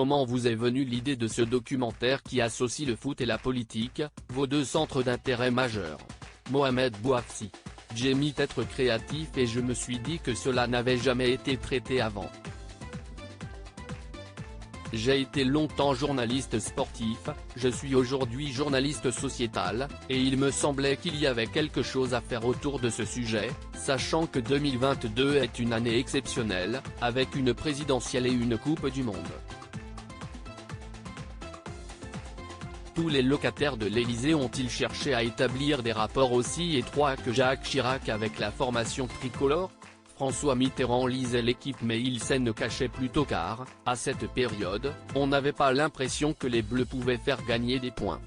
comment vous est venue l'idée de ce documentaire qui associe le foot et la politique, vos deux centres d'intérêt majeurs? Mohamed Bouafsi. J'ai mis être créatif et je me suis dit que cela n'avait jamais été traité avant. J'ai été longtemps journaliste sportif, je suis aujourd'hui journaliste sociétal, et il me semblait qu'il y avait quelque chose à faire autour de ce sujet, sachant que 2022 est une année exceptionnelle, avec une présidentielle et une Coupe du Monde. Tous les locataires de l'Élysée ont-ils cherché à établir des rapports aussi étroits que Jacques Chirac avec la formation tricolore? François Mitterrand lisait l'équipe mais il s'en cachait plutôt car, à cette période, on n'avait pas l'impression que les Bleus pouvaient faire gagner des points.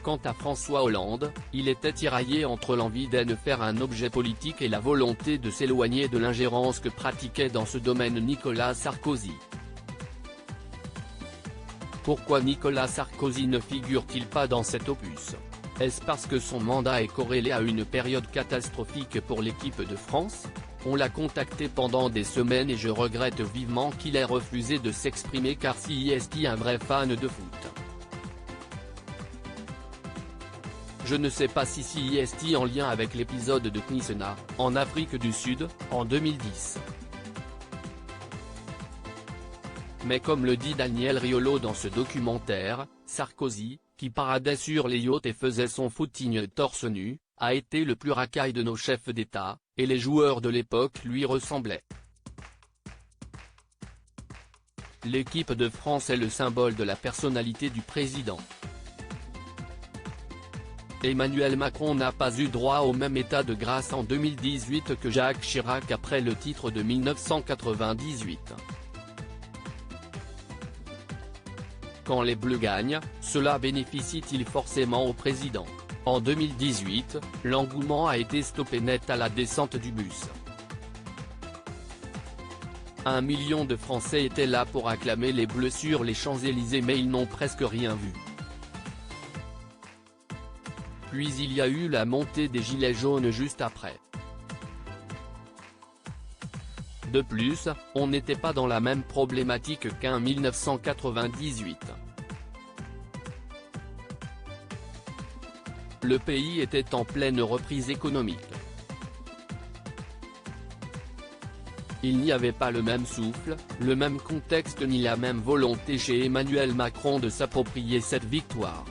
Quant à François Hollande, il était tiraillé entre l'envie d'en faire un objet politique et la volonté de s'éloigner de l'ingérence que pratiquait dans ce domaine Nicolas Sarkozy. Pourquoi Nicolas Sarkozy ne figure-t-il pas dans cet opus? Est-ce parce que son mandat est corrélé à une période catastrophique pour l'équipe de France? On l'a contacté pendant des semaines et je regrette vivement qu'il ait refusé de s'exprimer car si est un vrai fan de foot. Je ne sais pas si est en lien avec l'épisode de Knisena, en Afrique du Sud, en 2010. Mais comme le dit Daniel Riolo dans ce documentaire, Sarkozy, qui paradait sur les yachts et faisait son footing torse nu, a été le plus racaille de nos chefs d'État, et les joueurs de l'époque lui ressemblaient. L'équipe de France est le symbole de la personnalité du président. Emmanuel Macron n'a pas eu droit au même état de grâce en 2018 que Jacques Chirac après le titre de 1998. Quand les Bleus gagnent, cela bénéficie-t-il forcément au président? En 2018, l'engouement a été stoppé net à la descente du bus. 1 million de Français étaient là pour acclamer les Bleus sur les Champs-Élysées mais ils n'ont presque rien vu. Puis il y a eu la montée des Gilets jaunes juste après. De plus, on n'était pas dans la même problématique qu'en 1998. Le pays était en pleine reprise économique. Il n'y avait pas le même souffle, le même contexte ni la même volonté chez Emmanuel Macron de s'approprier cette victoire.